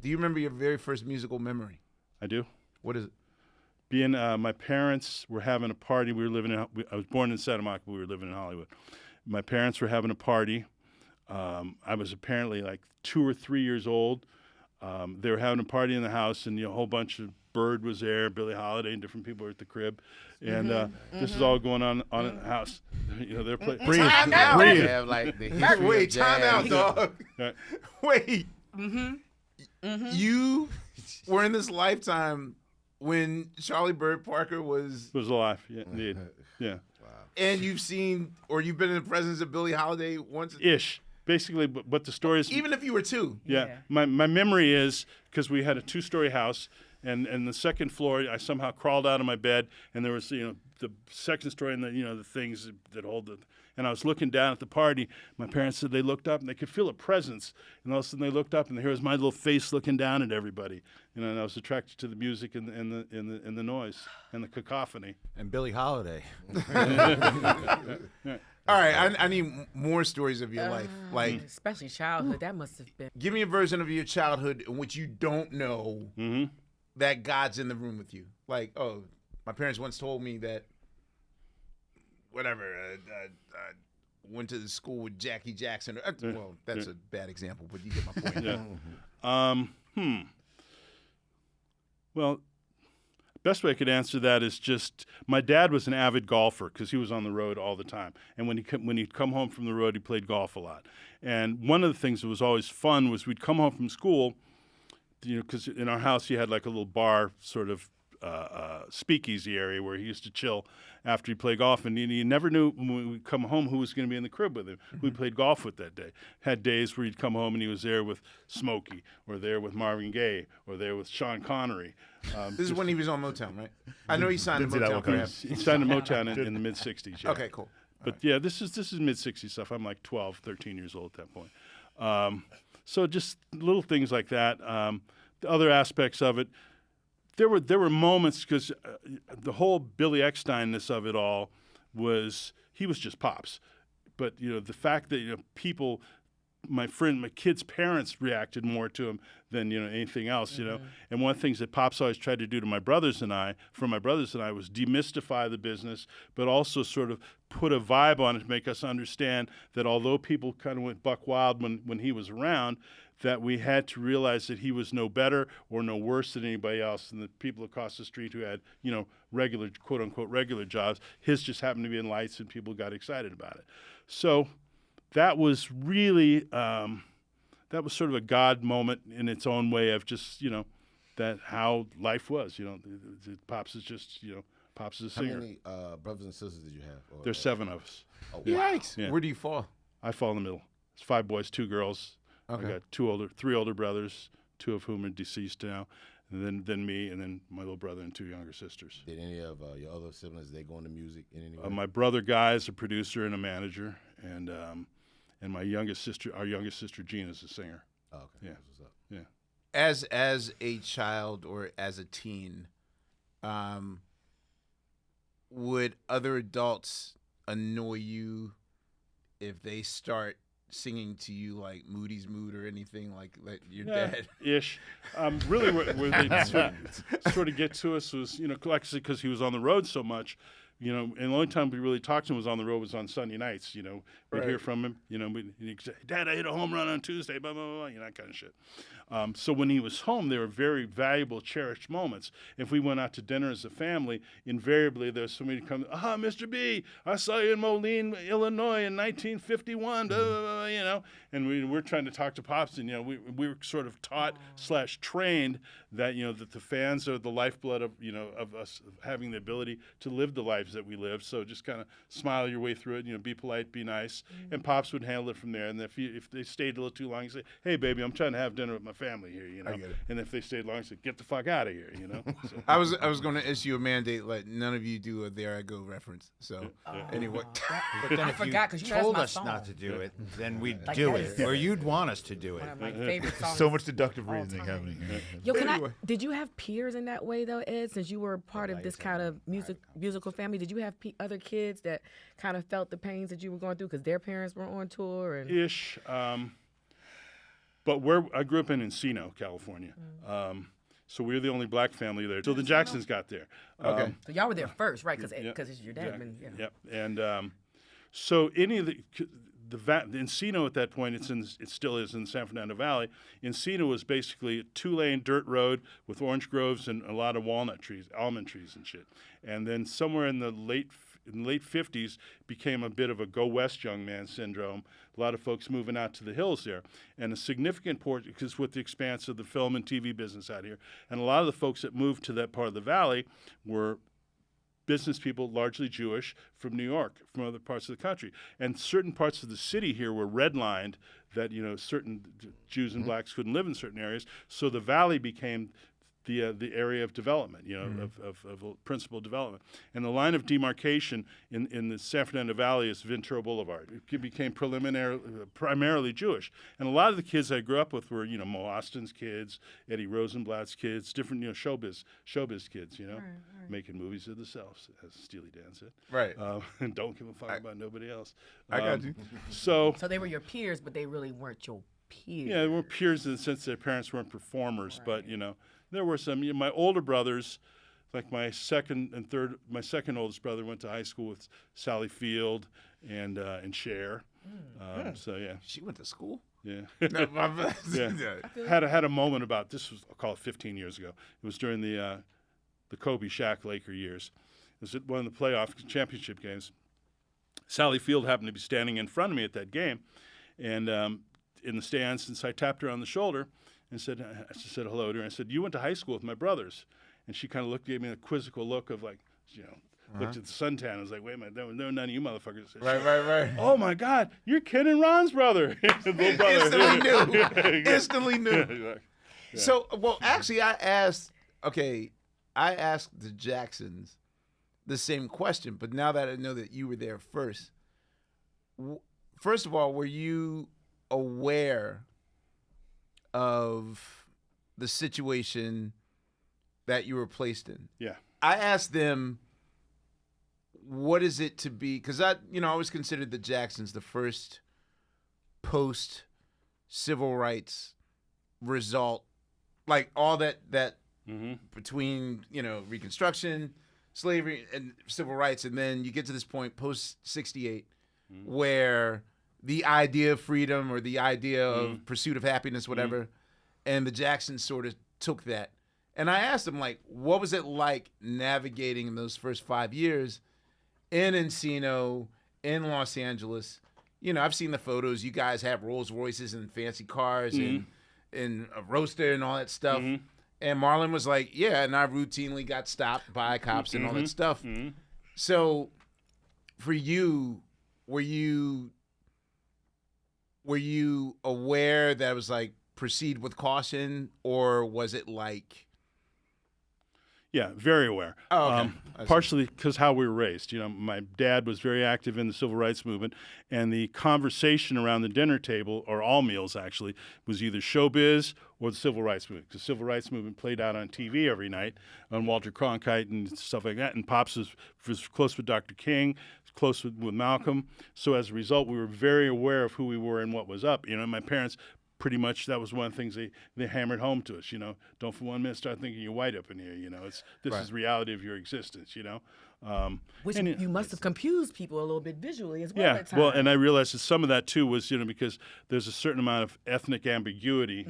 Do you remember your very first musical memory? I do. What is it? Being my parents were having a party. We were living in. I was born in Santa Monica. We were living in Hollywood. My parents were having a party. I was apparently like 2 or 3 years old. They were having a party in the house, and a whole bunch of Bird was there, Billie Holiday, and different people were at the crib, and this is all going on in the house. They're playing. Time out. They have like the history Wait, of time out, jazz. dog. Right. Wait. You were in this lifetime when Charlie Bird Parker was, Was alive, yeah, indeed, yeah, and you've seen or you've been in the presence of Billie Holiday once. ish. Basically, but the story is Even if you were 2. yeah. My memory is because we had a 2-story house, and the second floor, I somehow crawled out of my bed, and there was the second story and the things that hold the. And I was looking down at the party. My parents said they looked up and they could feel a presence, and all of a sudden they looked up and here was my little face looking down at everybody. And I was attracted to the music and the noise and the cacophony. And Billie Holiday. All right, I need more stories of your life. Like, especially childhood. That must have been. give me a version of your childhood in which you don't know that God's in the room with you. Like, oh, my parents once told me that, whatever, went to the school with Jackie Jackson. Well, that's a bad example, but you get my point. Yeah. Well, best way I could answer that is just my dad was an avid golfer because he was on the road all the time, and when he'd come home from the road, he played golf a lot. And one of the things that was always fun was we'd come home from school, because in our house he had like a little bar sort of speakeasy area where he used to chill after he played golf, and you never knew when we'd come home who was going to be in the crib with him, who he played golf with that day. Had days where he'd come home and he was there with Smokey, or there with Marvin Gaye, or there with Sean Connery. This is when he was on Motown, right? I know he signed to Didn't see that Motown. one coming. Perhaps. He signed to Motown in the mid-'60s. Yeah. Okay, cool. But yeah, this is mid-'60s stuff. I'm like 12, 13 years old at that point. So just little things like that. The other aspects of it, there were moments because the whole Billy Eckstine-ness of it all was he was just Pops. But the fact that people, my kids' parents reacted more to him than anything else. And one of the things that Pops always tried to do to my brothers and I, was demystify the business, but also sort of put a vibe on it to make us understand that although people kind of went buck wild when he was around, that we had to realize that he was no better or no worse than anybody else than the people across the street who had, regular, quote unquote, regular jobs. His just happened to be in lights and people got excited about it. So that was really, that was sort of a God moment in its own way of just, that how life was, Pops is just, Pops is a singer. How many brothers and sisters did you have? There's 7 of us. Oh, wow. Yikes. Yeah. Where do you fall? I fall in the middle. It's 5 boys, 2 girls. Okay. I got 3 older brothers, 2 of whom are deceased now, and then me, and then my little brother and 2 younger sisters. Did any of your other siblings, they go into music in any way? My brother Guy is a producer and a manager, and my youngest sister, our youngest sister Jean, is a singer. Oh, okay. Yeah. That's what's up. Yeah. As a child or as a teen, would other adults annoy you if they start singing to you like Moody's Mood or anything like your dad? Ish. Really, where they sort of get to us was, because he was on the road so much, and the only time we really talked to him was on the road was on Sunday nights. We'd hear from him. He'd say, "Dad, I hit a home run on Tuesday," blah blah blah, that kind of shit. So when he was home, they were very valuable, cherished moments. If we went out to dinner as a family, invariably there was somebody to come, Mr. B, I saw you in Moline, Illinois in 1951, blah, blah, blah, and we're trying to talk to Pops, and, we were sort of taught / trained that, that the fans are the lifeblood of, of us having the ability to live the lives that we live. So just kind of smile your way through it, be polite, be nice. And Pops would handle it from there. And if they stayed a little too long, he'd say, "Hey, baby, I'm trying to have dinner with my family here," I get it. And if they stayed long, he'd say, "Get the fuck out of here," So, I was going to issue a mandate like none of you do a "There I Go" reference. So anyway, But then I if forgot, 'cause you that's told my us song. not to do it, then we'd Like, do that it. is- Or you'd want us to do it. One of my favorite songs. So much deductive all reasoning time. happening here. Yo, Anyway. did you have peers in that way though, Ed? Since you were part of this kind of musical family, did you have other kids that kind of felt the pains that you were going through because their parents were on tour? And Ish. But I grew up in Encino, California. So we were the only black family there. So the Jacksons got there. Okay. So y'all were there first, right? Because it's your dad. Yep. And so any of the Encino at that point, it still is in the San Fernando Valley. Encino was basically a 2-lane dirt road with orange groves and a lot of almond trees and shit. And then somewhere in the late 50s became a bit of a go west young man syndrome. A lot of folks moving out to the hills there. And a significant portion, because with the expanse of the film and TV business out here, and a lot of the folks that moved to that part of the valley were business people, largely Jewish, from New York, from other parts of the country. And certain parts of the city here were redlined that, certain Jews and blacks couldn't live in certain areas. So the valley became the area of development, of principal development. And the line of demarcation in the San Fernando Valley is Ventura Boulevard. It became primarily Jewish. And a lot of the kids I grew up with were, Mo Austin's kids, Eddie Rosenblatt's kids, different, showbiz kids, right. Making movies of themselves, as Steely Dan said. Right. And don't give a fuck about nobody else. I got you. So they were your peers, but they really weren't your peers. Yeah, they weren't peers in the sense their parents weren't performers, but, there were some. My older brothers, like my second oldest brother went to high school with Sally Field and Cher. So yeah, she went to school. Yeah, yeah. Had a moment about this. I'll call it 15 years ago. It was during the Kobe Shaq Laker years. It was at one of the playoff championship games. Sally Field happened to be standing in front of me at that game, and in the stands. And so I tapped her on the shoulder and said hello to her. I said, "You went to high school with my brothers." And she kind of gave me a quizzical look of like, looked at the suntan. I was like, wait a minute, there were none of you motherfuckers. Right. Oh my God, you're Ken and Ron's brother. Little brother. Instantly knew. Yeah. So, well, actually, I asked the Jacksons the same question, but now that I know that you were there first of all, were you aware of the situation that you were placed in? Yeah. I asked them, what is it to be, because I always considered the Jacksons the first post-civil rights result, like all that between, Reconstruction, slavery, and civil rights, and then you get to this point post-68 where the idea of freedom or the idea of pursuit of happiness, whatever, and the Jacksons sort of took that. And I asked them, like, what was it like navigating in those first 5 years in Encino, in Los Angeles? I've seen the photos. You guys have Rolls Royces and fancy cars and a roaster and all that stuff. And Marlon was like, yeah, and I routinely got stopped by cops and all that stuff. So for you, were you aware that it was like proceed with caution, or was it like... Yeah, very aware. Oh, okay. Partially because how we were raised. My dad was very active in the civil rights movement, and the conversation around the dinner table, or all meals actually, was either showbiz or the civil rights movement. Because the civil rights movement played out on TV every night on Walter Cronkite and stuff like that. And Pops was close with Dr. King, close with Malcolm. So as a result, we were very aware of who we were and what was up. My parents... Pretty much, that was one of the things they hammered home to us. Don't for 1 minute start thinking you're white up in here. This is the reality of your existence. Which you must have confused people a little bit visually as well. Yeah, at times. well, and I realized that some of that too was because there's a certain amount of ethnic ambiguity,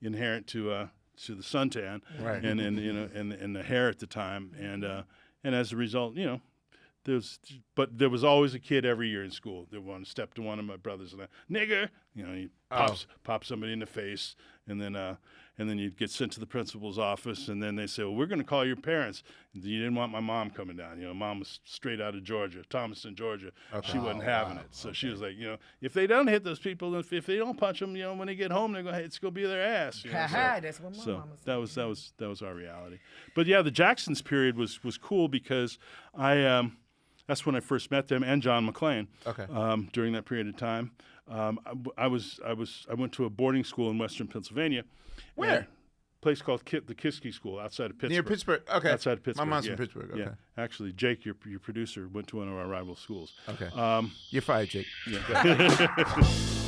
inherent to the suntan, right, and the hair at the time, and as a result, But there was always a kid every year in school that wanted to step to one of my brothers and nigger, he pops somebody in the face, and then you'd get sent to the principal's office, and then they say, well, we're going to call your parents. And you didn't want my mom coming down. Mom was straight out of Georgia, Thomaston, Georgia. Okay. She wasn't having it. So she was like, if they don't hit those people, if they don't punch them, when they get home, they're going, it's going to be their ass. That's what my mom was saying. that was our reality. But yeah, the Jacksons period was cool because that's when I first met them, and John McClane. Okay. During that period of time, I went to a boarding school in Western Pennsylvania. Where? A place called the Kiski School outside of Pittsburgh. Near Pittsburgh. Okay. Outside of Pittsburgh. My mom's from Pittsburgh. Okay. Yeah. Actually, Jake, your producer, went to one of our rival schools. Okay. You're fired, Jake. Yeah.